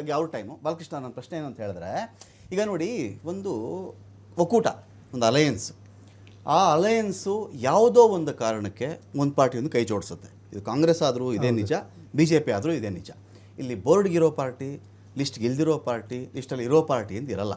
ಈಗ ಯಾವ ಟೈಮು ಬಾಲಕೃಷ್ಣ, ನನ್ನ ಪ್ರಶ್ನೆ ಏನು ಅಂತ ಹೇಳಿದ್ರೆ, ಈಗ ನೋಡಿ, ಒಂದು ಒಕ್ಕೂಟ, ಒಂದು ಅಲಯನ್ಸ್, ಆ ಅಲಯನ್ಸು ಯಾವುದೋ ಒಂದು ಕಾರಣಕ್ಕೆ ಒಂದು ಪಾರ್ಟಿಯನ್ನು ಕೈ ಜೋಡಿಸುತ್ತೆ. ಇದು ಕಾಂಗ್ರೆಸ್ ಆದರೂ ಇದೇ ನಿಜ, ಬಿ ಜೆ ಪಿ ಆದರೂ ಇದೇ ನಿಜ. ಇಲ್ಲಿ ಬೋರ್ಡ್ಗಿರೋ ಪಾರ್ಟಿ, ಲಿಸ್ಟ್ ಗೆಲ್ದಿರೋ ಪಾರ್ಟಿ, ಲಿಸ್ಟಲ್ಲಿ ಇರೋ ಪಾರ್ಟಿ ಅಂತ ಇರಲ್ಲ.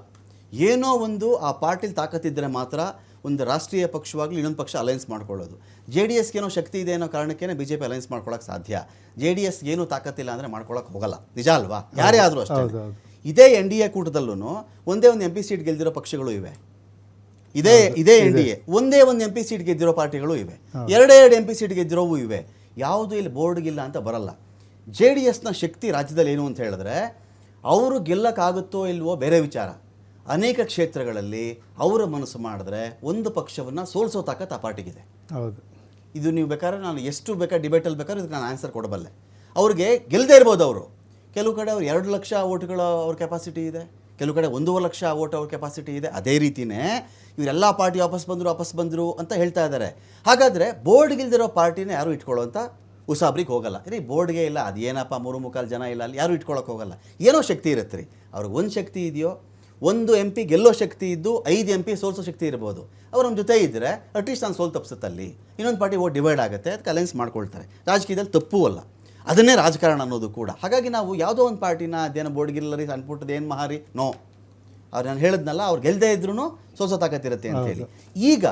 ಏನೋ ಒಂದು ಆ ಪಾರ್ಟಿಲಿ ತಾಕತ್ತಿದ್ದರೆ ಮಾತ್ರ ಒಂದು ರಾಷ್ಟ್ರೀಯ ಪಕ್ಷವಾಗಲಿ ಇನ್ನೊಂದು ಪಕ್ಷ ಅಲಯನ್ಸ್ ಮಾಡ್ಕೊಳ್ಳೋದು. ಜೆ ಡಿ ಎಸ್ಗೆ ಏನೋ ಶಕ್ತಿ ಇದೆ ಅನ್ನೋ ಕಾರಣಕ್ಕೇ ಬಿ ಜೆ ಪಿ ಅಲಯನ್ಸ್ ಮಾಡ್ಕೊಳ್ಳೋಕೆ ಸಾಧ್ಯ. ಜೆ ಡಿ ಎಸ್ಗೆ ಏನೂ ತಾಕತ್ತಿಲ್ಲ ಅಂದರೆ ಮಾಡ್ಕೊಳ್ಳೋಕೆ ಹೋಗಲ್ಲ. ನಿಜ ಅಲ್ವಾ? ಯಾರೇ ಆದರೂ ಅಷ್ಟೇ. ಇದೇ ಎನ್ ಡಿ ಎ ಕೂಟದಲ್ಲೂ ಒಂದೇ ಒಂದು MP ಸೀಟ್ ಗೆಲ್ದಿರೋ ಪಕ್ಷಗಳು ಇವೆ. ಇದೇ ಎನ್ ಡಿ ಎ ಒಂದೇ ಒಂದು MP ಸೀಟ್ ಗೆದ್ದಿರೋ ಪಾರ್ಟಿಗಳು ಇವೆ, ಎರಡೇ MP ಸೀಟ್ ಗೆದ್ದಿರೋವು ಇವೆ. ಯಾವುದು ಇಲ್ಲಿ ಬೋರ್ಡ್ಗಿಲ್ಲ ಅಂತ ಬರಲ್ಲ. ಜೆ ಡಿ ಎಸ್ನ ಶಕ್ತಿ ರಾಜ್ಯದಲ್ಲಿ ಏನು ಅಂತ ಹೇಳಿದ್ರೆ, ಅವರು ಗೆಲ್ಲಕ್ಕಾಗುತ್ತೋ ಇಲ್ವೋ ಬೇರೆ ವಿಚಾರ. ಅನೇಕ ಕ್ಷೇತ್ರಗಳಲ್ಲಿ ಅವರ ಮನಸ್ಸು ಮಾಡಿದ್ರೆ ಒಂದು ಪಕ್ಷವನ್ನು ಸೋಲಿಸೋ ತಾಕತ್ತು ಆ ಪಾರ್ಟಿಗಿದೆ. ಹೌದು, ಇದು ನೀವು ಬೇಕಾದ್ರೆ ನಾನು ಎಷ್ಟು ಬೇಕಾದ್ರೆ ಡಿಬೇಟಲ್ಲಿ ಬೇಕಾದ್ರೆ ಇದಕ್ಕೆ ನಾನು ಆನ್ಸರ್ ಕೊಡಬಲ್ಲೆ. ಅವ್ರಿಗೆ ಗೆಲ್ಲದೇ ಇರ್ಬೋದು. ಅವರು ಕೆಲವು ಕಡೆ ಅವ್ರು 2 ಲಕ್ಷ ಓಟ್ಗಳ ಅವ್ರ ಕೆಪಾಸಿಟಿ ಇದೆ, ಕೆಲವು ಕಡೆ 1.5 ಲಕ್ಷ ಓಟ್ ಅವ್ರ ಕೆಪಾಸಿಟಿ ಇದೆ. ಅದೇ ರೀತಿಯೇ ಇವರೆಲ್ಲ ಪಾರ್ಟಿ ವಾಪಸ್ ಬಂದರು ಅಂತ ಹೇಳ್ತಾ ಇದ್ದಾರೆ. ಹಾಗಾದರೆ ಬೋರ್ಡ್ಗಿಲ್ದಿರೋ ಪಾರ್ಟಿನೇ ಯಾರು ಇಟ್ಕೊಳ್ಳೋಂಥ ಉಸಾಬ್ರಿಗೆ ಹೋಗಲ್ಲ. ರೀ ಬೋರ್ಡ್ಗೆ ಇಲ್ಲ, ಅದೇನಪ್ಪ 3-3/4 ಜನ ಇಲ್ಲ, ಅಲ್ಲಿ ಯಾರು ಇಟ್ಕೊಳ್ಳೋಕೆ ಹೋಗಲ್ಲ. ಏನೋ ಶಕ್ತಿ ಇರುತ್ತೆ ರೀ ಅವ್ರಿಗೆ. ಒಂದು ಶಕ್ತಿ ಇದೆಯೋ, ಒಂದು MP ಗೆಲ್ಲೋ ಶಕ್ತಿ ಇದ್ದು 5 MP ಸೋಲ್ಸೋ ಶಕ್ತಿ ಇರ್ಬೋದು. ಅವ್ರು ನಮ್ಮ ಜೊತೆ ಇದ್ದರೆ ಅಟ್ಲೀಸ್ಟ್ ನಾನು ಸೋಲ್ ತಪ್ಪಿಸುತ್ತಲ್ಲಿ, ಇನ್ನೊಂದು ಪಾರ್ಟಿ ಓಟ್ ಡಿವೈಡ್ ಆಗುತ್ತೆ, ಅದಕ್ಕೆ ಅಲೈನ್ಸ್ ಮಾಡ್ಕೊಳ್ತಾರೆ. ರಾಜಕೀಯದಲ್ಲಿ ತಪ್ಪೂ ಅಲ್ಲ, ಅದನ್ನೇ ರಾಜಕಾರಣ ಅನ್ನೋದು ಕೂಡ. ಹಾಗಾಗಿ ನಾವು ಯಾವುದೋ ಒಂದು ಪಾರ್ಟಿನ ಅದೇನೋ ಬೋರ್ಡ್ಗಿಲ್ಲರಿ ಅನ್ಬಿಟ್ಟದ್ದು ಏನು ಮಹಾರಿ ನೋ, ಅವ್ರು ನಾನು ಹೇಳಿದ್ನಲ್ಲ, ಅವ್ರು ಗೆಲ್ಲದೇ ಇದ್ರೂ ಸೋಸೋ ತಾಕತ್ತಿರುತ್ತೆ ಅಂತೇಳಿ. ಈಗ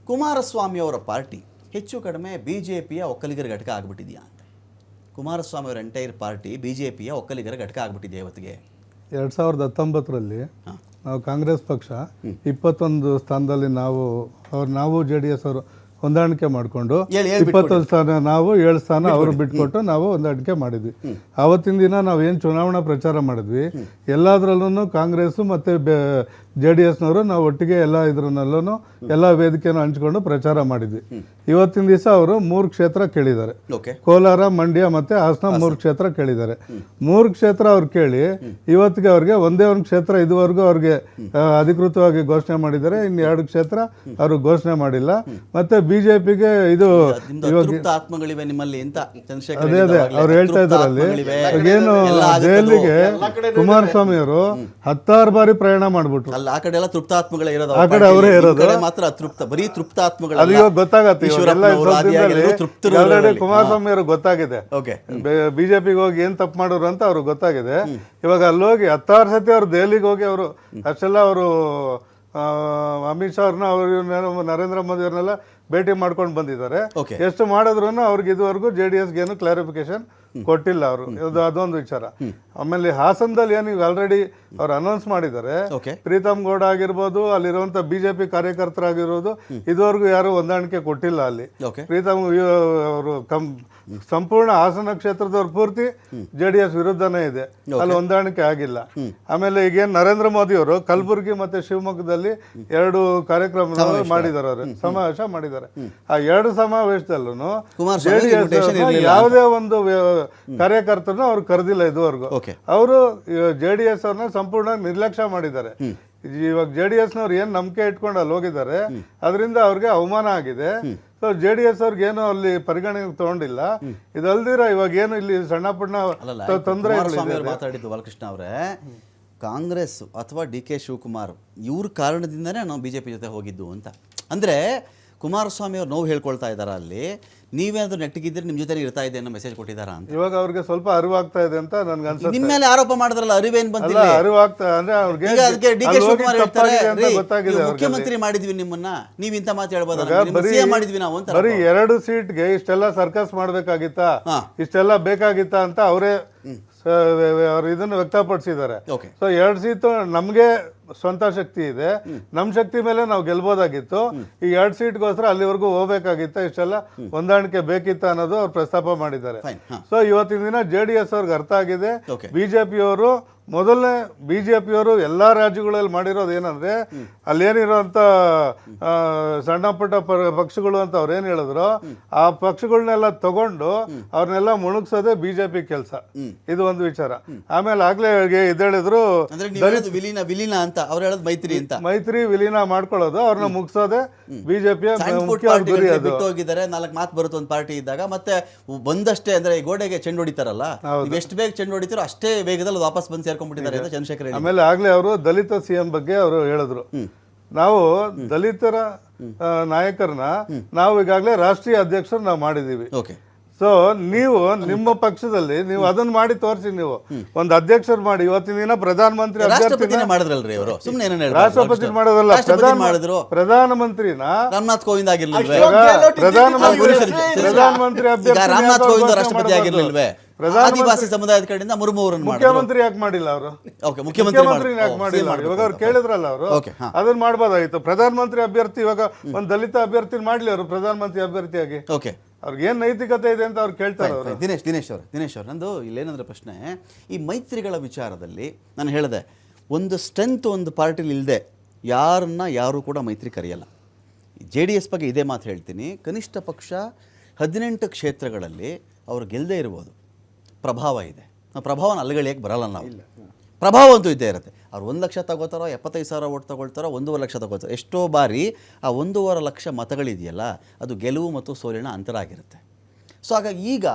ಕುಮಾರಸ್ವಾಮಿ ಅವರ ಪಾರ್ಟಿ ಹೆಚ್ಚು ಕಡಿಮೆ BJPಯ ಒಕ್ಕಲಿಗರ ಘಟಕ ಆಗಿಬಿಟ್ಟಿದೆಯಾ ಅಂತ. ಕುಮಾರಸ್ವಾಮಿ ಅವರ ಎಂಟೈರ್ ಪಾರ್ಟಿ BJPಯ ಒಕ್ಕಲಿಗರ ಘಟಕ ಆಗಿಬಿಟ್ಟಿದೆ ಇವತ್ತಿಗೆ. 2019ರಲ್ಲಿ ನಾವು ಕಾಂಗ್ರೆಸ್ ಪಕ್ಷ 21 ಸ್ಥಾನದಲ್ಲಿ ನಾವು JDS ಅವರು ಹೊಂದಾಣಿಕೆ ಮಾಡಿಕೊಂಡು 20 ಸ್ಥಾನ ನಾವು 7 ಸ್ಥಾನ ಅವರು ಬಿಟ್ಕೊಟ್ಟು ನಾವು ಹೊಂದಾಣಿಕೆ ಮಾಡಿದ್ವಿ. ಆವತ್ತಿನ ದಿನ ನಾವು ಏನು ಚುನಾವಣಾ ಪ್ರಚಾರ ಮಾಡಿದ್ವಿ, ಎಲ್ಲದರಲ್ಲೂ ಕಾಂಗ್ರೆಸ್ಸು ಮತ್ತು JDSನವರು ನಾವು ಒಟ್ಟಿಗೆ ಎಲ್ಲ ಇದರಲ್ಲೂ ಎಲ್ಲ ವೇದಿಕೆಯನ್ನು ಹಂಚ್ಕೊಂಡು ಪ್ರಚಾರ ಮಾಡಿದ್ವಿ. ಇವತ್ತಿನ ದಿವಸ ಅವರು 3 ಕ್ಷೇತ್ರ ಕೇಳಿದ್ದಾರೆ. ಕೋಲಾರ, ಮಂಡ್ಯ ಮತ್ತು ಹಾಸನ 3 ಕ್ಷೇತ್ರ ಕೇಳಿದ್ದಾರೆ. 3 ಕ್ಷೇತ್ರ ಅವ್ರು ಕೇಳಿ ಇವತ್ತಿಗೆ ಅವ್ರಿಗೆ ಒಂದೇ ಒಂದು ಕ್ಷೇತ್ರ ಇದುವರೆಗೂ ಅವ್ರಿಗೆ ಅಧಿಕೃತವಾಗಿ ಘೋಷಣೆ ಮಾಡಿದ್ದಾರೆ. ಇನ್ನು 2 ಕ್ಷೇತ್ರ ಅವರು ಘೋಷಣೆ ಮಾಡಿಲ್ಲ. ಮತ್ತೆ BJPಗೆ ಇದು ಆತ್ಮಗಳಿವೆ ನಿಮ್ಮಲ್ಲಿ ಅಂತ ಅದೇ ಅವ್ರು ಹೇಳ್ತಾ ಇದ್ದಾರಲ್ಲಿ. ಏನು ದೆಹಲಿಗೆ ಕುಮಾರಸ್ವಾಮಿ ಅವರು 16 ಬಾರಿ ಪ್ರಯಾಣ ಮಾಡ್ಬಿಟ್ರು. ಆ ಕಡೆ ಎಲ್ಲ ತೃಪ್ತಾತ್ಮಗಳೇ ಇರೋದು, ಆ ಕಡೆ ಅವರೇ ಇರೋದು, ಮಾತ್ರ ಅತೃಪ್ತ, ಬರೀ ತೃಪ್ತಾತ್ಮಗಳು. ಅದು ಇವಾಗ ಗೊತ್ತಾಗತ್ತೆ. ಕುಮಾರಸ್ವಾಮಿ ಅವ್ರಿಗೆ ಗೊತ್ತಾಗಿದೆ BJPಗೆ ಹೋಗಿ ಏನ್ ತಪ್ಪು ಮಾಡೋರು ಅಂತ ಅವ್ರಿಗೆ ಗೊತ್ತಾಗಿದೆ. ಇವಾಗ ಅಲ್ಲಿ ಹೋಗಿ 16 ಸತಿ ಅವ್ರು ದೆಹಲಿಗೆ ಹೋಗಿ ಅವರು ಅಷ್ಟೆಲ್ಲ ಅವರು ಅಮಿತ್ ಶಾ ಅವ್ರನ್ನ ಅವರು ನರೇಂದ್ರ ಮೋದಿ ಅವ್ರನ್ನೆಲ್ಲ ಭೇಟಿ ಮಾಡ್ಕೊಂಡು ಬಂದಿದ್ದಾರೆ. ಎಷ್ಟು ಮಾಡಿದ್ರು ಅವ್ರಿಗೆ ಇದುವರೆಗೂ JDSಗೆ ಏನು ಕ್ಲಾರಿಫಿಕೇಶನ್ ಕೊಟ್ಟಿಲ್ಲ ಅವರು. ಅದೊಂದು ವಿಚಾರ. ಆಮೇಲೆ ಹಾಸನದಲ್ಲಿ ಏನು ಈಗ ಆಲ್ರೆಡಿ ಅವ್ರು ಅನೌನ್ಸ್ ಮಾಡಿದ್ದಾರೆ, ಪ್ರೀತಮ್ ಗೌಡ ಆಗಿರ್ಬೋದು, ಅಲ್ಲಿರುವಂತ BJP ಕಾರ್ಯಕರ್ತರಾಗಿರೋದು ಇದುವರೆಗೂ ಯಾರು ಹೊಂದಾಣಿಕೆ ಕೊಟ್ಟಿಲ್ಲ ಅಲ್ಲಿ. ಪ್ರೀತಮ್ ಅವರು ಸಂಪೂರ್ಣ ಹಾಸನ ಕ್ಷೇತ್ರದವ್ರು ಪೂರ್ತಿ JDS ವಿರುದ್ಧನೇ ಇದೆ, ಅಲ್ಲಿ ಹೊಂದಾಣಿಕೆ ಆಗಿಲ್ಲ. ಆಮೇಲೆ ಈಗೇನು ನರೇಂದ್ರ ಮೋದಿ ಅವರು ಕಲಬುರಗಿ ಮತ್ತೆ ಶಿವಮೊಗ್ಗದಲ್ಲಿ 2 ಕಾರ್ಯಕ್ರಮ ಮಾಡಿದ್ದಾರೆ, ಅವರು ಸಮಾವೇಶ ಮಾಡಿದ್ದಾರೆ. ಆ 2 ಸಮಾವೇಶದಲ್ಲೂ JDS ಯಾವುದೇ ಒಂದು ಕಾರ್ಯಕರ್ತರನ್ನು ಅವ್ರು ಕರೆದಿಲ್ಲ ಇದುವರೆಗೂ. ಅವರು JDS ಅವ್ರನ್ನ ಸಂಪೂರ್ಣ ನಿರ್ಲಕ್ಷ್ಯ ಮಾಡಿದ್ದಾರೆ. ಇವಾಗ JDSನವ್ರು ಏನ್ ನಂಬಿಕೆ ಇಟ್ಕೊಂಡು ಅಲ್ಲಿ ಹೋಗಿದ್ದಾರೆ, ಅದರಿಂದ ಅವ್ರಿಗೆ ಅವಮಾನ ಆಗಿದೆ. ಸೊ JDS ಅವ್ರಿಗೆ ಏನು ಅಲ್ಲಿ ಪರಿಗಣನೆಗೆ ತಗೊಂಡಿಲ್ಲ. ಇದಲ್ದಿರ ಇವಾಗ ಏನು ಇಲ್ಲಿ ಸಣ್ಣ ಪುಣ್ಣ ತೊಂದರೆ ಮಾತಾಡಿದ್ದು ಬಾಲಕೃಷ್ಣ ಅವರೇ, ಕಾಂಗ್ರೆಸ್ ಅಥವಾ DK ಶಿವಕುಮಾರ್ ಇವ್ರ ಕಾರಣದಿಂದನೇ ನಾವು BJP ಜೊತೆ ಹೋಗಿದ್ದು ಅಂತ. ಅಂದ್ರೆ ಕುಮಾರಸ್ವಾಮಿ ಅವ್ರು ನೋವು ಹೇಳ್ಕೊಳ್ತಾ ಇದ್ದಾರಾ ಅಲ್ಲಿ, ನೀವೇನಾದ್ರೂ ನೆಟ್ಟಿಗಿದ್ರೆ ನಿಮ್ಮ ಜೊತೆ ಇರ್ತಾ ಇದೆ ಅನ್ನೋ ಮೆಸೇಜ್ ಕೊಟ್ಟಿದ್ದಾರಾ ಅಂತ. ಇವಾಗ ಅವ್ರಿಗೆ ಸ್ವಲ್ಪ ಅರಿವಾಗ್ತಾ ಇದೆ ಅಂತ ನನ್ಗೆ ಅನ್ಸುತ್ತೆ. ನಿಮ್ಮ ಮೇಲೆ ಆರೋಪ ಮಾಡಿದ್ರಲ್ಲ, ಅರಿವೇನ್ ಬಂದಿಲ್ಲ? ಅರಿವಾಗ್ತಾ ಅಂದ್ರೆ ಅವ್ರಿಗೆ DK ಶಿವಕುಮಾರ್ ಹೇಳ್ತಾರೆ, ಮುಖ್ಯಮಂತ್ರಿ ಮಾಡಿದ್ವಿ ನಿಮ್ಮನ್ನ, ನೀವ್ ಇಂತ ಮಾತು ಹೇಳ್ಬೋದಲ್ಲ, ಮಾಡಿದ್ವಿ ನಾವು ಅಂತ. ಬರೀ 2 ಸೀಟ್ಗೆ ಇಷ್ಟೆಲ್ಲ ಸರ್ಕಸ್ ಮಾಡ್ಬೇಕಾಗಿತ್ತಾ, ಇಷ್ಟೆಲ್ಲ ಬೇಕಾಗಿತ್ತಾ ಅಂತ ಅವರೇ ಅವ್ರು ಇದನ್ನು ವ್ಯಕ್ತಪಡಿಸಿದ್ದಾರೆ. ಸೊ 2 ಸೀಟು ನಮ್ಗೆ ಸ್ವಂತ ಶಕ್ತಿ ಇದೆ, ನಮ್ಮ ಶಕ್ತಿ ಮೇಲೆ ನಾವು ಗೆಲ್ಬೋದಾಗಿತ್ತು. ಈ 2 ಸೀಟ್ಗೋಸ್ಕರ ಅಲ್ಲಿವರೆಗೂ ಹೋಗ್ಬೇಕಾಗಿತ್ತ, ಇಷ್ಟೆಲ್ಲ ಹೊಂದಾಣಿಕೆ ಬೇಕಿತ್ತ ಅನ್ನೋದು ಅವ್ರು ಪ್ರಸ್ತಾಪ ಮಾಡಿದ್ದಾರೆ. ಸೊ ಇವತ್ತಿನ ದಿನ JDS ಅವ್ರಿಗೆ ಅರ್ಥ ಆಗಿದೆ. BJPಯವರು ಮೊದಲನೇ BJPಯವರು ಎಲ್ಲ ರಾಜ್ಯಗಳಲ್ಲಿ ಮಾಡಿರೋದು ಏನಂದ್ರೆ, ಅಲ್ಲೇನಿರೋಂಥ ಸಣ್ಣ ಪುಟ್ಟ ಪಕ್ಷಗಳು ಅಂತ ಅವ್ರು ಏನು ಹೇಳಿದ್ರು, ಆ ಪಕ್ಷಗಳನ್ನೆಲ್ಲ ತಗೊಂಡು ಅವ್ರನ್ನೆಲ್ಲ ಮುಣುಗ್ಸೋದೇ BJP ಕೆಲಸ. ಇದು ಒಂದು ವಿಚಾರ. ಆಮೇಲೆ ಆಗ್ಲೇ ಇದೇಳಿದ್ರು ವಿಲೀನ ಅಂತ ಅವ್ರು ಹೇಳೋದು ಮೈತ್ರಿ ಅಂತ. ಮೈತ್ರಿ ವಿಲೀನ ಮಾಡ್ಕೊಳ್ಳೋದು, ಅವ್ರನ್ನ ಮುಗಿಸೋದೆ ಬಿಜೆಪಿಯ ಸಣ್ಣ ಪುಟ್ಟ ಮುಖ್ಯ ಗುರಿ ಪಾರ್ಟಿಗಳಿಗೆ ಅದು. ಬಿಟ್ಟು ಹೋಗಿದ್ದಾರೆ, 4 ಮಾತು ಬರುತ್ತೆ ಒಂದು ಪಾರ್ಟಿ ಇದ್ದಾಗ. ಮತ್ತೆ ಬಂದಷ್ಟೇ ಅಂದ್ರೆ ಈ ಗೋಡೆಗೆ ಚೆಂಡು ಹೊಡಿತಾರಲ್ಲ, ನೀವು ಎಷ್ಟು ಬೇಗ ಚೆಂಡು ಹೊಡಿತೀರೋ ಅಷ್ಟೇ ವೇಗದಲ್ಲಿ ವಾಪಸ್ ಬಂದು ಸೇರ್ಕೊಂಡ್ಬಿಟ್ಟಿದ್ದಾರೆ ಅಂತ ಚಂದ್ರಶೇಖರ್ ಹೇಳಿ. ಆಮೇಲೆ ಆಗ್ಲೇ ಅವರು ದಲಿತ ಸಿಎಂ ಬಗ್ಗೆ ಅವರು ಹೇಳಿದ್ರು, ನಾವು ದಲಿತರ ನಾಯಕರನ್ನ ನಾವು ಈಗಾಗಲೇ ರಾಷ್ಟ್ರೀಯ ಅಧ್ಯಕ್ಷರು ನಾವು ಮಾಡಿದೀವಿ. ಓಕೆ, ಸೊ ನೀವು ನಿಮ್ಮ ಪಕ್ಷದಲ್ಲಿ ನೀವು ಅದನ್ನ ಮಾಡಿ ತೋರಿಸಿ, ನೀವು ಒಂದು ಅಧ್ಯಕ್ಷರು ಮಾಡಿ. ಇವತ್ತಿನ ದಿನ ಪ್ರಧಾನಮಂತ್ರಿ ರಾಷ್ಟ್ರಪತಿನೇ ಮಾಡಿದ್ರಲ್ರಿ ಅವರು, ಸುಮ್ಮನೆ ಏನೇನು ರಾಷ್ಟ್ರಪತಿ ಮಾಡೋದಲ್ಲ, ಮಾಡಿದ್ರು. ಪ್ರಧಾನಮಂತ್ರಿನ ರಾಮನಾಥ್ ಕೋವಿಂದ್ ಆಗಿರ್ಲಿಲ್ವೇ? ಪ್ರಧಾನಮಂತ್ರಿ ಈಗ ರಾಮನಾಥ್ ಕೋವಿಂದ್ ರಾಷ್ಟ್ರಪತಿ ಆಗಿರ್ಲಿಲ್ವೇ? ಆದಿವಾಸಿ ಸಮುದಾಯದ ಕಡೆಯಿಂದ ಮುರ್ಮು ಅವರನ್ನು ಮುಖ್ಯಮಂತ್ರಿ ಯಾಕೆ ಮಾಡಿಲ್ಲ ಅವರು? ಓಕೆ, ಮುಖ್ಯಮಂತ್ರಿ ಯಾಕೆ ಮಾಡಿಲ್ಲ? ಇವಾಗ ಅವ್ರು ಕೇಳಿದ್ರಲ್ಲ, ಅವರು ಅದನ್ನ ಮಾಡ್ಬೋದಾಗಿತ್ತು. ಪ್ರಧಾನಮಂತ್ರಿ ಅಭ್ಯರ್ಥಿ ಇವಾಗ ಒಂದು ದಲಿತ ಅಭ್ಯರ್ಥಿ ಮಾಡ್ಲಿ ಅವರು ಪ್ರಧಾನಮಂತ್ರಿ ಅಭ್ಯರ್ಥಿಯಾಗಿ. ಓಕೆ, ಅವ್ರಿಗೆ ಏನ್ ನೈತಿಕತೆ ಇದೆ ಅಂತ ಅವ್ರು ಕೇಳ್ತಾರೆ. ಅವರು ದಿನೇಶ್ ಅವರು ನಂದು ಇಲ್ಲೇನಂದ್ರೆ ಪ್ರಶ್ನೆ, ಈ ಮೈತ್ರಿಗಳ ವಿಚಾರದಲ್ಲಿ ನಾನು ಹೇಳಿದೆ, ಒಂದು ಸ್ಟ್ರೆಂತ್ ಒಂದು ಪಾರ್ಟಿಲಿ ಇಲ್ಲದೆ ಯಾರು ಕೂಡ ಮೈತ್ರಿ ಕರೆಯಲ್ಲ. JDS ಬಗ್ಗೆ ಇದೇ ಮಾತು ಹೇಳ್ತೀನಿ, ಕನಿಷ್ಠ ಪಕ್ಷ 18 ಕ್ಷೇತ್ರಗಳಲ್ಲಿ ಅವ್ರು ಗೆಲ್ಲದೆ ಇರ್ಬೋದು, ಪ್ರಭಾವ ಇದೆ. ನಾವು ಪ್ರಭಾವನ ಅಲ್ಲಿಗಳಿಗೆ ಬರಲ್ಲ, ನಾವು ಪ್ರಭಾವ ಅಂತೂ ಇದ್ದೇ ಇರುತ್ತೆ. ಅವ್ರು 1 ಲಕ್ಷ ತಗೋತಾರೋ, 75,000 ಓಟ್ ತಗೊಳ್ತಾರೋ, 1.5 ಲಕ್ಷ ತಗೋತಾರೋ, ಎಷ್ಟೋ ಬಾರಿ ಆ 1.5 ಲಕ್ಷ ಮತಗಳಿದೆಯಲ್ಲ, ಅದು ಗೆಲುವು ಮತ್ತು ಸೋಲಿನ ಅಂತರ ಆಗಿರುತ್ತೆ. ಸೊ ಹಾಗಾಗಿ ಈಗ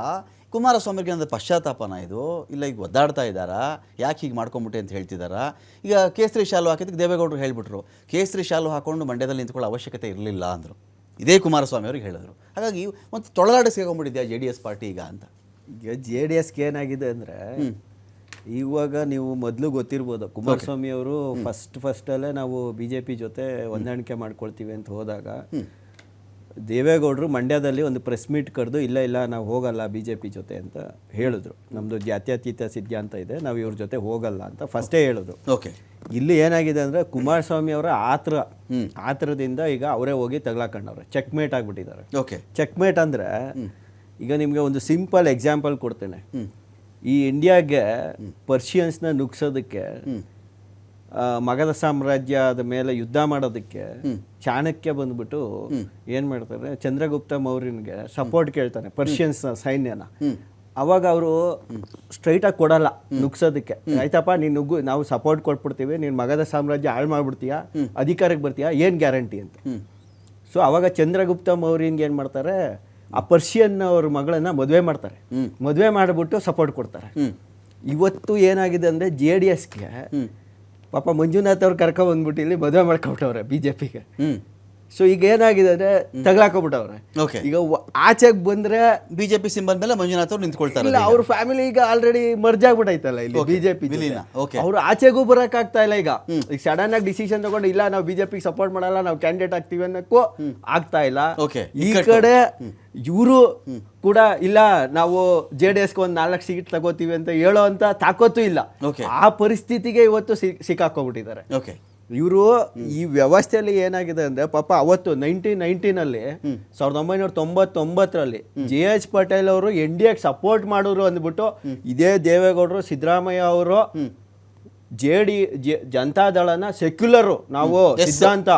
ಕುಮಾರಸ್ವಾಮಿಗೆ ಅಂದರೆ ಪಶ್ಚಾತ್ತಾಪನ ಇದು ಇಲ್ಲ, ಈಗ ಒದ್ದಾಡ್ತಾ ಇದ್ದಾರಾ, ಯಾಕೆ ಹೀಗೆ ಮಾಡ್ಕೊಂಬಿಟ್ಟೆ ಅಂತ ಹೇಳ್ತಿದ್ದಾರಾ? ಈಗ ಕೇಸರಿ ಶಾಲು ಹಾಕಿದ್ದಕ್ಕೆ ದೇವೇಗೌಡರು ಹೇಳಿಬಿಟ್ರು, ಕೇಸರಿ ಶಾಲು ಹಾಕೊಂಡು ಮಂಡ್ಯದಲ್ಲಿ ನಿಂತ್ಕೊಳ್ಳೋ ಅವಶ್ಯಕತೆ ಇರಲಿಲ್ಲ ಅಂದರು. ಇದೇ ಕುಮಾರಸ್ವಾಮಿ ಅವ್ರಿಗೆ ಹೇಳಿದ್ರು. ಹಾಗಾಗಿ ಒಂದು ತೊಳಲಾಡಿಸ್ಕೊಂಡ್ಬಿಟ್ಟಿದ್ಯಾ JDS ಪಾರ್ಟಿ ಈಗ ಅಂತ. ಈಗ JDSಗೆ ಏನಾಗಿದೆ ಅಂದರೆ, ಇವಾಗ ನೀವು ಮೊದಲು ಗೊತ್ತಿರ್ಬೋದು, ಕುಮಾರಸ್ವಾಮಿ ಅವರು ಫಸ್ಟಲ್ಲೇ ನಾವು BJP ಜೊತೆ ಹೊಂದಾಣಿಕೆ ಮಾಡ್ಕೊಳ್ತೀವಿ ಅಂತ ಹೋದಾಗ ದೇವೇಗೌಡರು ಮಂಡ್ಯದಲ್ಲಿ ಒಂದು ಪ್ರೆಸ್ ಮೀಟ್ ಕರೆದು ಇಲ್ಲ ನಾವು ಹೋಗಲ್ಲ BJP ಜೊತೆ ಅಂತ ಹೇಳಿದ್ರು. ನಮ್ಮದು ಜಾತ್ಯತೀತ ಸಿದ್ಧಾಂತ ಇದೆ, ನಾವು ಇವ್ರ ಜೊತೆ ಹೋಗಲ್ಲ ಅಂತ ಫಸ್ಟೇ ಹೇಳಿದ್ರು. ಓಕೆ, ಇಲ್ಲಿ ಏನಾಗಿದೆ ಅಂದರೆ ಕುಮಾರಸ್ವಾಮಿ ಅವರ ಆತರದಿಂದ ಈಗ ಅವರೇ ಹೋಗಿ ತಗ್ಲಾಕೊಂಡವ್ರೆ, ಚೆಕ್ಮೇಟ್ ಆಗಿಬಿಟ್ಟಿದ್ದಾರೆ. ಓಕೆ, ಚೆಕ್ಮೇಟ್ ಅಂದರೆ ಈಗ ನಿಮಗೆ ಒಂದು ಸಿಂಪಲ್ ಎಕ್ಸಾಂಪಲ್ ಕೊಡ್ತೇನೆ. ಈ ಇಂಡಿಯಾಗೆ ಪರ್ಷಿಯನ್ಸ್ನ ನುಗ್ಸೋದಕ್ಕೆ, ಮಗಧ ಸಾಮ್ರಾಜ್ಯದ ಮೇಲೆ ಯುದ್ಧ ಮಾಡೋದಕ್ಕೆ ಚಾಣಕ್ಯ ಬಂದ್ಬಿಟ್ಟು ಏನ್ ಮಾಡ್ತಾರೆ, ಚಂದ್ರಗುಪ್ತ ಮೌರ್ಯನ್ಗೆ ಸಪೋರ್ಟ್ ಕೇಳ್ತಾನೆ ಪರ್ಷಿಯನ್ಸ್ ಸೈನ್ಯನ. ಅವಾಗ ಅವರು ಸ್ಟ್ರೈಟಾಗಿ ಕೊಡಲ್ಲ ನುಗ್ಸೋದಕ್ಕೆ. ಆಯ್ತಪ್ಪ ನೀನು ನುಗ್ಗು, ನಾವು ಸಪೋರ್ಟ್ ಕೊಟ್ಬಿಡ್ತೀವಿ, ನೀನು ಮಗಧ ಸಾಮ್ರಾಜ್ಯ ಹಾಳು ಮಾಡ್ಬಿಡ್ತೀಯಾ, ಅಧಿಕಾರಕ್ಕೆ ಬರ್ತೀಯಾ, ಏನು ಗ್ಯಾರಂಟಿ ಅಂತ. ಸೊ ಅವಾಗ ಚಂದ್ರಗುಪ್ತ ಮೌರ್ಯನ್ಗೆ ಏನು ಮಾಡ್ತಾರೆ, ಆ ಪರ್ಷಿಯನ್ ಅವ್ರ ಮಗಳನ್ನ ಮದುವೆ ಮಾಡ್ತಾರೆ, ಮದುವೆ ಮಾಡಿಬಿಟ್ಟು ಸಪೋರ್ಟ್ ಕೊಡ್ತಾರೆ. ಇವತ್ತು ಏನಾಗಿದೆ ಅಂದರೆ JDSಗೆ ಪಾಪ ಮಂಜುನಾಥ್ ಅವ್ರು ಕರ್ಕೊಂಡ್ಬಂದ್ಬಿಟ್ಟು ಇಲ್ಲಿ ಮದುವೆ ಮಾಡ್ಕೊಬಿಟ್ಟವ್ರೆ BJPಗೆ. ಸೊ ಈಗ ಏನಾಗಿದೆ ಅಂದರೆ ತಗ್ಲಾಕೊಬಿಟ್ಟವ್ರೆ. ಈಗ ಆಚೆಗೆ ಬಂದರೆ BJP ಸಿಂಬಲ್ ಮೇಲೆ ಮಂಜುನಾಥ್ ಅವ್ರು ನಿಂತ್ಕೊಳ್ತಾರೆ. ಇಲ್ಲ, ಅವ್ರ ಫ್ಯಾಮಿಲಿ ಈಗ ಆಲ್ರೆಡಿ ಮರ್ಜ್ ಆಗ್ಬಿಟ್ಟೈತಲ್ಲ ಇಲ್ಲಿ BJP. ಅವ್ರು ಆಚೆಗೂ ಬರೋಕ್ಕಾಗ್ತಾ ಇಲ್ಲ. ಈಗ ಸಡನ್ ಆಗಿ ಡಿಸಿಷನ್ ತಗೊಂಡು ಇಲ್ಲ ನಾವು BJP ಸಪೋರ್ಟ್ ಮಾಡಲ್ಲ, ನಾವು ಕ್ಯಾಂಡಿಡೇಟ್ ಆಗ್ತೀವಿ ಅನ್ನೋಕ್ಕೂ ಆಗ್ತಾ ಇಲ್ಲ. ಈ ಕಡೆ ಇವರು ಕೂಡ ಇಲ್ಲ ನಾವು JDSಗೆ ಒಂದು 4 ಸೀಟ್ ತಗೋತೀವಿ ಅಂತ ಹೇಳೋ ಅಂತ ತಾಕೋತು ಇಲ್ಲ. ಆ ಪರಿಸ್ಥಿತಿಗೆ ಇವತ್ತು ಸಿಕ್ಕಾಕೊಂಡ್ಬಿಟ್ಟಿದ್ದಾರೆ. ಇವರು ಈ ವ್ಯವಸ್ಥೆಯಲ್ಲಿ ಏನಾಗಿದೆ ಅಂದ್ರೆ, ಪಾಪ ಅವತ್ತು 1990ನಲ್ಲಿ 1999ರಲ್ಲಿ JH ಪಟೇಲ್ ಅವರು NDAಗೆ ಸಪೋರ್ಟ್ ಮಾಡೋರು ಅಂದ್ಬಿಟ್ಟು ಇದೇ ದೇವೇಗೌಡರು ಸಿದ್ದರಾಮಯ್ಯ ಅವರು ಜನತಾದಳನ ಸೆಕ್ಯುಲರು ನಾವು ಸಿದ್ಧಾಂತ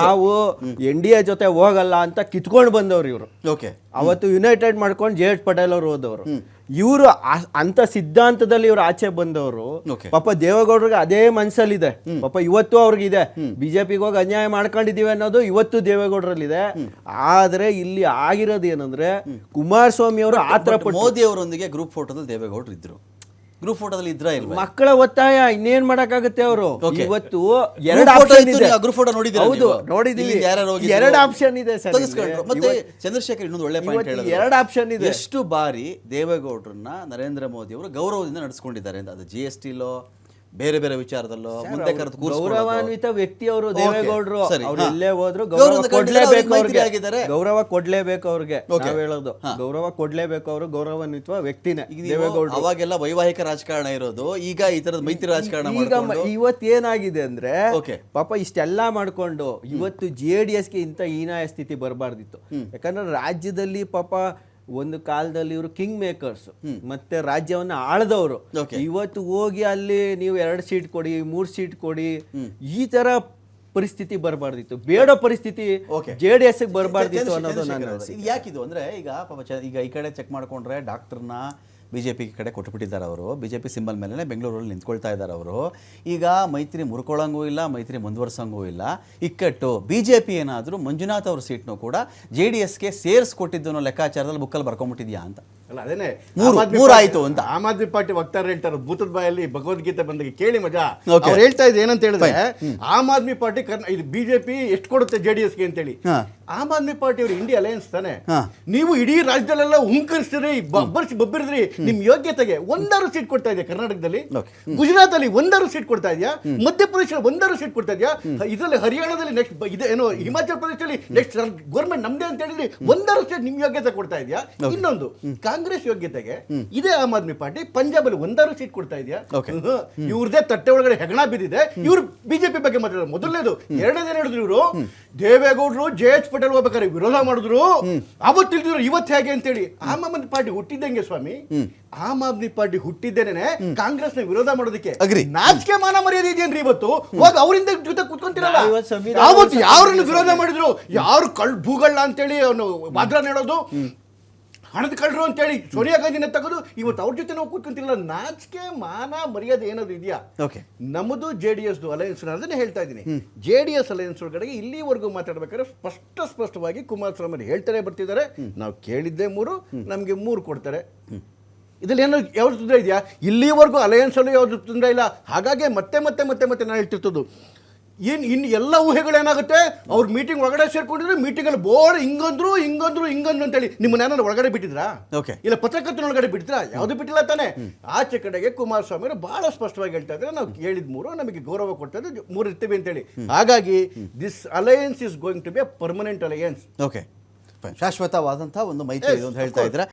ನಾವು NDA ಜೊತೆ ಹೋಗಲ್ಲ ಅಂತ ಕಿತ್ಕೊಂಡು ಬಂದವ್ರು ಇವರು. ಅವತ್ತು ಯುನೈಟೆಡ್ ಮಾಡ್ಕೊಂಡು JH ಪಟೇಲ್ ಅವರು ಹೋದವರು. ಇವರು ಅಂತ ಸಿದ್ಧಾಂತದಲ್ಲಿ ಇವ್ರು ಆಚೆ ಬಂದವರು. ಪಾಪ ದೇವೇಗೌಡರಿಗೆ ಅದೇ ಮನ್ಸಲ್ಲಿದೆ, ಪಾಪ ಇವತ್ತು ಅವ್ರಿಗಿದೆ, BJPಗೆ ಹೋಗಿ ಅನ್ಯಾಯ ಮಾಡ್ಕೊಂಡಿದೀವಿ ಅನ್ನೋದು ಇವತ್ತು ದೇವೇಗೌಡರಲ್ಲಿದೆ. ಆದ್ರೆ ಇಲ್ಲಿ ಆಗಿರೋದು ಏನಂದ್ರೆ, ಕುಮಾರಸ್ವಾಮಿ ಅವರು ಆತರ ಮೋದಿ ಅವರೊಂದಿಗೆ ಗ್ರೂಪ್ ಫೋಟೋದಲ್ಲಿ ದೇವೇಗೌಡರು ಇದ್ರು. ಗ್ರೂಪ್ ಫೋಟೋದಲ್ಲಿ ಇದ್ರ ಇಲ್ಲ, ಮಕ್ಕಳ ಒತ್ತಾಯ, ಇನ್ನೇನ್ ಮಾಡಕ್ಕಾಗುತ್ತೆ ಅವರು. ಇವತ್ತು ಎರಡು ಆಪ್ಷನ್ ಇದೆ. ಗ್ರೂಪ್ ಫೋಟೋ ನೋಡಿದ್ರೆ ಹೌದು, ನೋಡಿದೀವಿ. ಎರಡು ಆಪ್ಷನ್ ಇದೆ ಸರ್. ಮತ್ತೆ ಚಂದ್ರಶೇಖರ್ ಇನ್ನೊಂದು ಒಳ್ಳೆ ಪಾಯಿಂಟ್ ಹೇಳಿದ್ರು, ಎರಡು ಆಪ್ಷನ್ ಇದೆ. ಎಷ್ಟು ಬಾರಿ ದೇವೇಗೌಡರನ್ನ ನರೇಂದ್ರ ಮೋದಿ ಅವರು ಗೌರವದಿಂದ ನಡೆಸ್ಕೊಂಡಿದ್ದಾರೆ ಅಂತ. ಅದು GST ಲೋ ಬೇರೆ ಬೇರೆ ವಿಚಾರದಲ್ಲೋ ಮುಂದೆ ಕರೆದು ಗೌರವಾನ್ವಿತ ವ್ಯಕ್ತಿ ಅವರು ದೇವೇಗೌಡರು. ಅವ್ರು ಎಲ್ಲೇ ಹೋದ್ರು ಗೌರವ ಕೊಡ್ಲೇಬೇಕು ಅವ್ರಿಗೆ, ಗೌರವ ಕೊಡ್ಲೇಬೇಕು ಅವ್ರಿಗೆ. ನಾವ್ ಹೇಳೋದು ಗೌರವ ಕೊಡ್ಲೇಬೇಕು, ಅವರು ಗೌರವಾನ್ವಿತ ವ್ಯಕ್ತಿನೇ ದೇವೇಗೌಡರು. ಅವಾಗೆಲ್ಲ ವೈವಾಹಿಕ ರಾಜಕಾರಣ ಇರೋದು, ಈಗ ಈ ತರದ ಮೈತ್ರಿ ರಾಜಕಾರಣ. ಈಗ ಇವತ್ತೇನಾಗಿದೆ ಅಂದ್ರೆ, ಪಾಪ ಇಷ್ಟೆಲ್ಲಾ ಮಾಡ್ಕೊಂಡು ಇವತ್ತು JDSಗೆ ಇಂಥ ಹೀನಾಯ ಸ್ಥಿತಿ ಬರಬಾರ್ದಿತ್ತು. ಯಾಕಂದ್ರೆ ರಾಜ್ಯದಲ್ಲಿ ಪಾಪ ಒಂದು ಕಾಲದಲ್ಲಿ ಇವರು ಕಿಂಗ್ ಮೇಕರ್ಸ್, ಮತ್ತೆ ರಾಜ್ಯವನ್ನ ಆಳ್ದವರು. ಇವತ್ತು ಹೋಗಿ ಅಲ್ಲಿ ನೀವು 2 ಸೀಟ್ ಕೊಡಿ, 3 ಸೀಟ್ ಕೊಡಿ, ಈ ತರ ಪರಿಸ್ಥಿತಿ ಬರಬಾರ್ದಿತ್ತು. ಬೇಡ ಪರಿಸ್ಥಿತಿ JDSಗೆ ಬರಬಾರ್ದಿತ್ತು ಅನ್ನೋದು ನಾನು. ಯಾಕಿದು ಅಂದ್ರೆ, ಈಗ ಪಾಪ ಈಗ ಈ ಕಡೆ ಚೆಕ್ ಮಾಡ್ಕೊಂಡ್ರೆ ಡಾಕ್ಟರ್ನ BJP ಕಡೆ ಕೊಟ್ಟುಬಿಟ್ಟಿದ್ದಾರೆ ಅವರು. BJP ಸಿಂಬಲ್ ಮೇಲೆ ಬೆಂಗಳೂರಲ್ಲಿ ನಿಂತ್ಕೊಳ್ತಾ ಇದ್ದಾರೆ ಅವರು. ಈಗ ಮೈತ್ರಿ ಮುರ್ಕೊಳ್ಳೋಂಗೂ ಇಲ್ಲ, ಮೈತ್ರಿ ಮುಂದುವರ್ಸೋಂಗೂ ಇಲ್ಲ. ಇಕ್ಕಟ್ಟು BJP ಏನಾದರೂ ಮಂಜುನಾಥ್ ಅವ್ರ ಸೀಟ್ನೂ ಕೂಡ JDSಗೆ ಸೇರಿಸ್ಕೊಟ್ಟಿದ್ದು ಅನ್ನೋ ಲೆಕ್ಕಾಚಾರದಲ್ಲಿ ಬುಕ್ಕಲ್ಲಿ ಬರ್ಕೊಂಬಿಟ್ಟಿದ್ಯಾ ಅಂತ. ಅಲ್ಲ ಅದೇನೆ ಮೂರಾಯ್ತು ಅಂತ ಆಮ್ ಆದ್ಮಿ ಪಾರ್ಟಿ ವಕ್ತಾರರು ಹೇಳ್ತಾರೆ, ಭೂತದ ಬಾಯಲ್ಲಿ ಭಗವದ್ಗೀತೆ ಬಂದಾಗ ಕೇಳಿ ಮಜಾ. Okay. ಅವ್ರು ಹೇಳ್ತಾ ಇದ್ದು ಏನಂತ ಹೇಳಿದ್ರೆ, ಆಮ್ ಆದ್ಮಿ ಪಾರ್ಟಿ ಇದು BJP ಎಷ್ಟು ಕೊಡುತ್ತೆ JDSಗೆ ಅಂತೇಳಿ. ಆಮ್ ಆದ್ಮಿ ಪಾರ್ಟಿ ಅವರು ಇಂಡಿಯಾ ಅಲಯನ್ಸ್ ತಾನೆ. ನೀವು ಇಡೀ ರಾಜ್ಯದಲ್ಲೆಲ್ಲ ಹುಂಕರಿಸ್ತೀರಿ, ಬಬ್ಬಿರಿದ್ರಿ, ನಿಮ್ ಯೋಗ್ಯತೆಗೆ ಒಂದಾರು ಸೀಟ್ ಕೊಡ್ತಾ ಇದೆಯಾ ಕರ್ನಾಟಕದಲ್ಲಿ? ಗುಜರಾತ್ ಅಲ್ಲಿ ಒಂದಾರು ಸೀಟ್ ಕೊಡ್ತಾ ಇದೆಯಾ? ಮಧ್ಯಪ್ರದೇಶ ಒಂದಾರು ಸೀಟ್ ಕೊಡ್ತಾ ಇದೆಯಾ? ಇದರಲ್ಲಿ ಹರಿಯಾಣದಲ್ಲಿ ನೆಕ್ಸ್ಟ್ ಏನೋ ಹಿಮಾಚಲ ಪ್ರದೇಶದಲ್ಲಿ ನೆಕ್ಸ್ಟ್ ಗೌರ್ಮೆಂಟ್ ನಮ್ದೇ ಅಂತ ಹೇಳಿದ್ರಿ, ಒಂದಾರು ಸೀಟ್ ನಿಮ್ ಯೋಗ್ಯತೆ ಕೊಡ್ತಾ ಇದೆಯಾ? ಇನ್ನೊಂದು ಕಾಂಗ್ರೆಸ್ ಯೋಗ್ಯತೆಗೆ ಇದೇ ಆಮ್ ಆದ್ಮಿ ಪಾರ್ಟಿ ಪಂಜಾಬ್ ಅಲ್ಲಿ ಒಂದಾರು ಸೀಟ್ ಕೊಡ್ತಾ ಇದೆಯಾ? ಇವ್ರದೇ ತಟ್ಟೆ ಒಳಗಡೆ ಹೆಗಣ ಬಿದ್ದಿದೆ. ಇವ್ರು BJP ಬಗ್ಗೆ ಮಾತಾಡೋದು ಮೊದಲನೇದು. ಎರಡನೇದೇನು ಹೇಳಿದ್ರು ಇವರು, ದೇವೇಗೌಡರು JH ಪಟೇಲ್ ಹೋಗ್ಬೇಕಾದ್ರೆ ವಿರೋಧ ಮಾಡಿದ್ರು, ಅವತ್ತು ತಿಳಿದ್ರು ಇವತ್ತು ಹೇಗೆ ಅಂತೇಳಿ. ಆಮ್ ಆದ್ಮಿ ಪಾರ್ಟಿ ಹುಟ್ಟಿದ್ದಂಗೆ ಸ್ವಾಮಿ, ಆಮ್ ಆದ್ಮಿ ಪಾರ್ಟಿ ಹುಟ್ಟಿದ್ದೇನೆ ಕಾಂಗ್ರೆಸ್ ನ ವಿರೋಧ ಮಾಡೋದಕ್ಕೆ. ನಾಚಿಕೆ ಮಾನ ಮರ್ಯಾದೆ ಇದೆಯೇನ್ರಿ ಇವತ್ತು? ಹೋಗಿ ಅವರಿಂದ ಜೊತೆ ಕುತ್ಕೊಂತಿರಲ್ಲ. ಯಾವತ್ತು ಯಾರನ್ನು ವಿರೋಧ ಮಾಡಿದ್ರು, ಯಾರು ಭೂಗಳ್ಳ ಅಂತೇಳಿ ಅವನು ವಾದ್ರ ಹೇಳೋದು, ಹಣದ ಕಳ್ಳರು ಅಂತೇಳಿ ಸೋನಿಯಾ ಗಾಂಧಿನ ತೆಗೆದು ಇವತ್ತು ಅವ್ರ ಜೊತೆ ನಾವು ಕೂತ್ಕೊಂತಿರಲ್ಲ. ನಾಚಿಕೆ ಮಾನ ಮರ್ಯಾದೆ ಏನಾದ್ರು ಇದೆಯಾ? ನಮ್ಮದು JDS ಅಲಯನ್ಸ್, ಅದನ್ನೇ ಹೇಳ್ತಾ ಇದ್ದೀನಿ. JDS ಅಲಯನ್ಸ್ ಒಳಗಡೆ ಇಲ್ಲಿವರೆಗೂ ಮಾತಾಡ್ಬೇಕಾದ್ರೆ ಸ್ಪಷ್ಟವಾಗಿ ಕುಮಾರಸ್ವಾಮಿ ಹೇಳ್ತಾರೆ ಬರ್ತಿದ್ದಾರೆ, ನಾವು ಕೇಳಿದ್ದೆ 3, ನಮಗೆ 3 ಕೊಡ್ತಾರೆ. ಇದ್ರಲ್ಲಿ ಏನೋ ಯಾವ್ದು ತೊಂದರೆ ಇದೆಯಾ? ಇಲ್ಲಿವರೆಗೂ ಅಲಯನ್ಸ್ ಅಲ್ಲೂ ಯಾವ್ದು ತೊಂದರೆ ಇಲ್ಲ. ಹಾಗಾಗಿ ಮತ್ತೆ ಮತ್ತೆ ಮತ್ತೆ ಮತ್ತೆ ನಾನು ಹೇಳ್ತಿರ್ತದ್ದು, ಇನ್ನು ಎಲ್ಲ ಊಹೆಗಳೇನಾಗುತ್ತೆ, ಅವ್ರು ಮೀಟಿಂಗ್ ಒಳಗಡೆ ಸೇರ್ಕೊಂಡಿದ್ರು, ಮೀಟಿಂಗಲ್ಲಿ ಬೋರ್ಡ್ ಹಿಂಗಂದ್ರು ಅಂತೇಳಿ ನಿಮ್ಮನ್ನ ಏನಾದ್ರು ಒಳಗಡೆ ಬಿಟ್ಟಿದ್ರಾ? ಇಲ್ಲ ಪತ್ರಕರ್ತನ ಒಳಗಡೆ ಬಿಟ್ಟಿದ್ರಾ? ಯಾವುದು ಬಿಟ್ಟಿಲ್ಲ ತಾನೆ. ಆಚೆ ಕಡೆಗೆ ಕುಮಾರಸ್ವಾಮಿ ಅವರು ಬಹಳ ಸ್ಪಷ್ಟವಾಗಿ ಹೇಳ್ತಾ ಇದ್ದಾರೆ, ನಾವು ಕೇಳಿದ 3, ನಮಗೆ ಗೌರವ ಕೊಡ್ತಾ ಇದ್ದು 3 ಇರ್ತೀವಿ ಅಂತೇಳಿ. ಹಾಗಾಗಿ this alliance is going to be a permanent alliance. ಶಾಶ್ವತವಾದಂತಹ ಒಂದು ಮೈತ್ರಿ ಅಂತ ಹೇಳ್ತಾ ಇದ್ರೆ